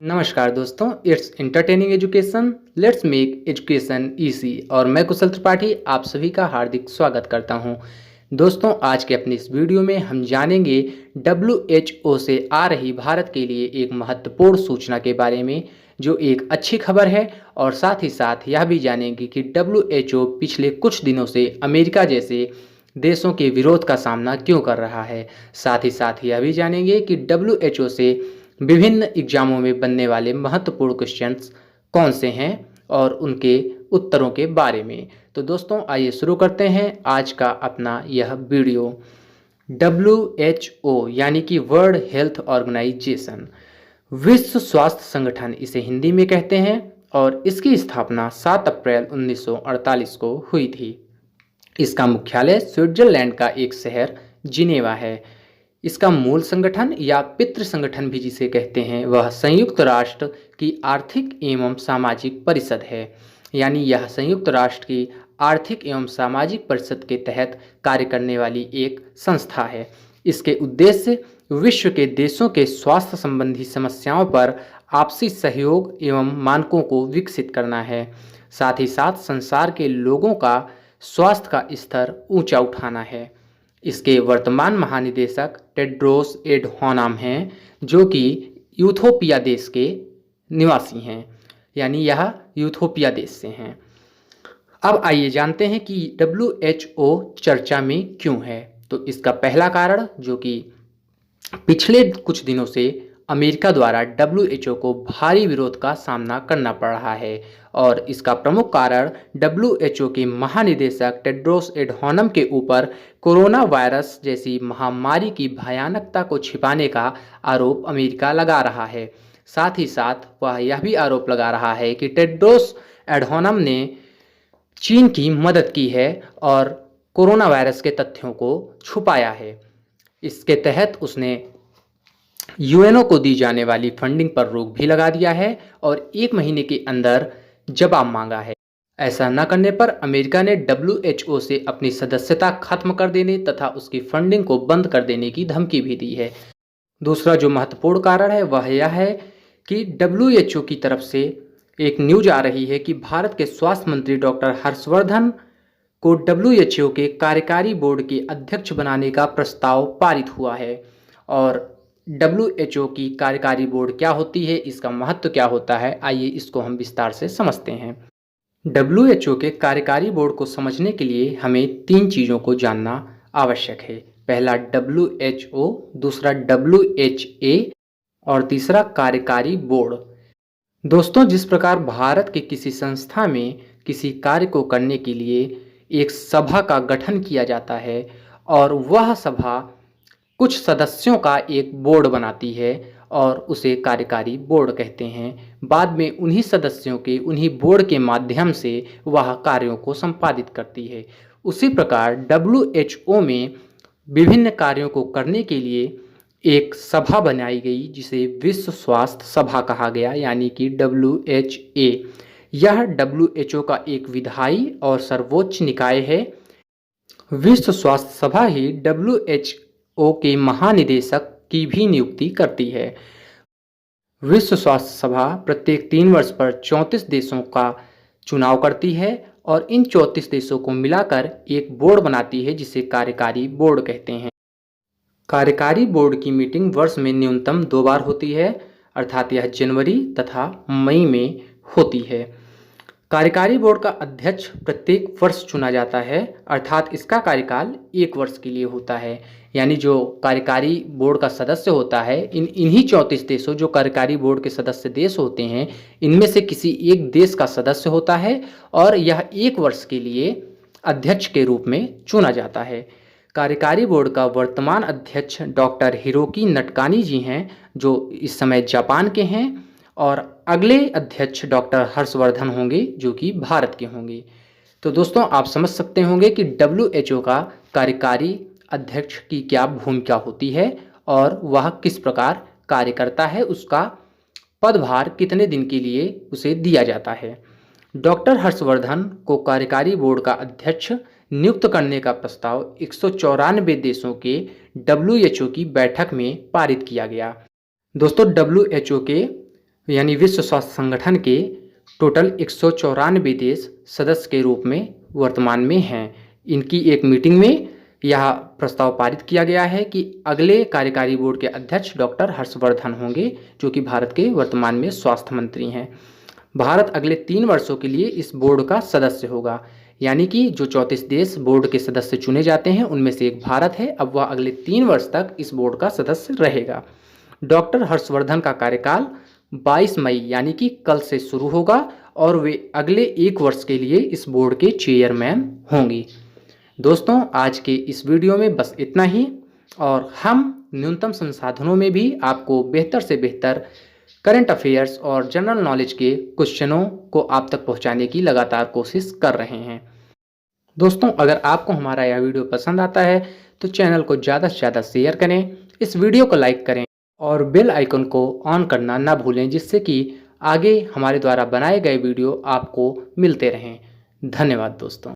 नमस्कार दोस्तों, it's entertaining education, let's make education easy. और मैं कुशल त्रिपाठी आप सभी का हार्दिक स्वागत करता हूं। दोस्तों, आज के अपनी इस वीडियो में हम जानेंगे WHO से आ रही भारत के लिए एक महत्वपूर्ण सूचना के बारे में, जो एक अच्छी खबर है। और साथ ही साथ यह भी जानेंगे कि WHO पिछले कुछ दिनों से अमेरिका जैसे देशों के विरोध का सामना क्यों कर रहा है। साथ ही साथ यह भी जानेंगे कि WHO से विभिन्न एग्जामों में बनने वाले महत्वपूर्ण क्वेश्चंस कौन से हैं और उनके उत्तरों के बारे में। तो दोस्तों, आइए शुरू करते हैं आज का अपना यह वीडियो। WHO यानी कि वर्ल्ड हेल्थ ऑर्गेनाइजेशन, विश्व स्वास्थ्य संगठन इसे हिंदी में कहते हैं, और इसकी स्थापना 7 अप्रैल 1948 को हुई थी। इसका मुख्यालय स्विट्जरलैंड का एक शहर जिनेवा है। इसका मूल संगठन या पितृ संगठन भी जिसे कहते हैं, वह संयुक्त राष्ट्र की आर्थिक एवं सामाजिक परिषद है। यानी यह संयुक्त राष्ट्र की आर्थिक एवं सामाजिक परिषद के तहत कार्य करने वाली एक संस्था है। इसके उद्देश्य विश्व के देशों के स्वास्थ्य संबंधी समस्याओं पर आपसी सहयोग एवं मानकों को विकसित करना है। साथ ही साथ संसार के लोगों का स्वास्थ्य का स्तर ऊंचा उठाना है। इसके वर्तमान महानिदेशक टेड्रोस एडहानोम हैं, जो कि यूथोपिया देश के निवासी हैं। यानी यह यूथोपिया देश से हैं। अब आइए जानते हैं कि WHO चर्चा में क्यों है। तो इसका पहला कारण, जो कि पिछले कुछ दिनों से अमेरिका द्वारा WHO को भारी विरोध का सामना करना पड़ रहा है, और इसका प्रमुख कारण WHO के महानिदेशक टेड्रोस एडहानोम के ऊपर कोरोना वायरस जैसी महामारी की भयानकता को छिपाने का आरोप अमेरिका लगा रहा है। साथ ही साथ वह यह भी आरोप लगा रहा है कि टेड्रोस एडहानोम ने चीन की मदद की है और कोरोना वायरस के तथ्यों को छुपाया है। इसके तहत उसने यूएनओ को दी जाने वाली फंडिंग पर रोक भी लगा दिया है और 1 महीने के अंदर जवाब मांगा है। ऐसा न करने पर अमेरिका ने WHO से अपनी सदस्यता खत्म कर देने तथा उसकी फंडिंग को बंद कर देने की धमकी भी दी है। दूसरा जो महत्वपूर्ण कारण है वह यह है कि WHO की तरफ से एक न्यूज आ रही है कि भारत के स्वास्थ्य मंत्री डॉक्टर हर्षवर्धन को WHO के कार्यकारी बोर्ड के अध्यक्ष बनाने का प्रस्ताव पारित हुआ है। और WHO की कार्यकारी बोर्ड क्या होती है, इसका महत्व क्या होता है, आइए इसको हम विस्तार से समझते हैं। WHO के कार्यकारी बोर्ड को समझने के लिए हमें 3 चीज़ों को जानना आवश्यक है। पहला WHO, दूसरा WHA और तीसरा कार्यकारी बोर्ड। दोस्तों, जिस प्रकार भारत के किसी संस्था में किसी कार्य को करने के लिए एक सभा का गठन किया जाता है और वह सभा कुछ सदस्यों का एक बोर्ड बनाती है और उसे कार्यकारी बोर्ड कहते हैं। बाद में उन्हीं सदस्यों के उन्हीं बोर्ड के माध्यम से वह कार्यों को संपादित करती है। उसी प्रकार WHO में विभिन्न कार्यों को करने के लिए एक सभा बनाई गई जिसे विश्व स्वास्थ्य सभा कहा गया, यानी कि WHA। यह WHO का एक विधायी और सर्वोच्च निकाय है। विश्व स्वास्थ्य सभा ही WHO के महानिदेशक की भी नियुक्ति करती है। विश्व स्वास्थ्य सभा प्रत्येक 3 वर्ष पर 34 देशों का चुनाव करती है और इन 34 देशों को मिलाकर एक बोर्ड बनाती है जिसे कार्यकारी बोर्ड कहते हैं। कार्यकारी बोर्ड की मीटिंग वर्ष में न्यूनतम 2 बार होती है, अर्थात यह जनवरी तथा मई में होती है। कार्यकारी बोर्ड का अध्यक्ष प्रत्येक वर्ष चुना जाता है, अर्थात इसका कार्यकाल 1 वर्ष के लिए होता है। यानी जो कार्यकारी बोर्ड का सदस्य होता है, इन्हीं 34 देशों, जो कार्यकारी बोर्ड के सदस्य देश होते हैं, इनमें से किसी एक देश का सदस्य होता है और यह 1 वर्ष के लिए अध्यक्ष के रूप में चुना जाता है। कार्यकारी बोर्ड का वर्तमान अध्यक्ष डॉक्टर हिरोकी नटकानी जी हैं, जो इस समय जापान के हैं, और अगले अध्यक्ष डॉक्टर हर्षवर्धन होंगे, जो कि भारत के होंगे। तो दोस्तों, आप समझ सकते होंगे कि WHO का कार्यकारी अध्यक्ष की क्या भूमिका होती है और वह किस प्रकार कार्य करता है, उसका पदभार कितने दिन के लिए उसे दिया जाता है। डॉक्टर हर्षवर्धन को कार्यकारी बोर्ड का अध्यक्ष नियुक्त करने का प्रस्ताव 194 देशों के WHO की बैठक में पारित किया गया। दोस्तों, WHO के यानी विश्व स्वास्थ्य संगठन के टोटल 194 देश सदस्य के रूप में वर्तमान में हैं। इनकी एक मीटिंग में यह प्रस्ताव पारित किया गया है कि अगले कार्यकारी बोर्ड के अध्यक्ष डॉक्टर हर्षवर्धन होंगे, जो कि भारत के वर्तमान में स्वास्थ्य मंत्री हैं। भारत अगले 3 वर्षों के लिए इस बोर्ड का सदस्य होगा, यानी कि जो 34 देश बोर्ड के सदस्य चुने जाते हैं उनमें से एक भारत है। अब वह अगले 3 वर्ष तक इस बोर्ड का सदस्य रहेगा। डॉक्टर हर्षवर्धन का कार्यकाल 22 मई यानी कि कल से शुरू होगा और वे अगले 1 वर्ष के लिए इस बोर्ड के चेयरमैन होंगी। दोस्तों, आज के इस वीडियो में बस इतना ही, और हम न्यूनतम संसाधनों में भी आपको बेहतर से बेहतर करंट अफेयर्स और जनरल नॉलेज के क्वेश्चनों को आप तक पहुंचाने की लगातार कोशिश कर रहे हैं। दोस्तों, अगर आपको हमारा यह वीडियो पसंद आता है तो चैनल को ज़्यादा से ज़्यादा शेयर करें, इस वीडियो को लाइक करें और बेल आइकन को ऑन करना ना भूलें, जिससे कि आगे हमारे द्वारा बनाए गए वीडियो आपको मिलते रहें। धन्यवाद दोस्तों।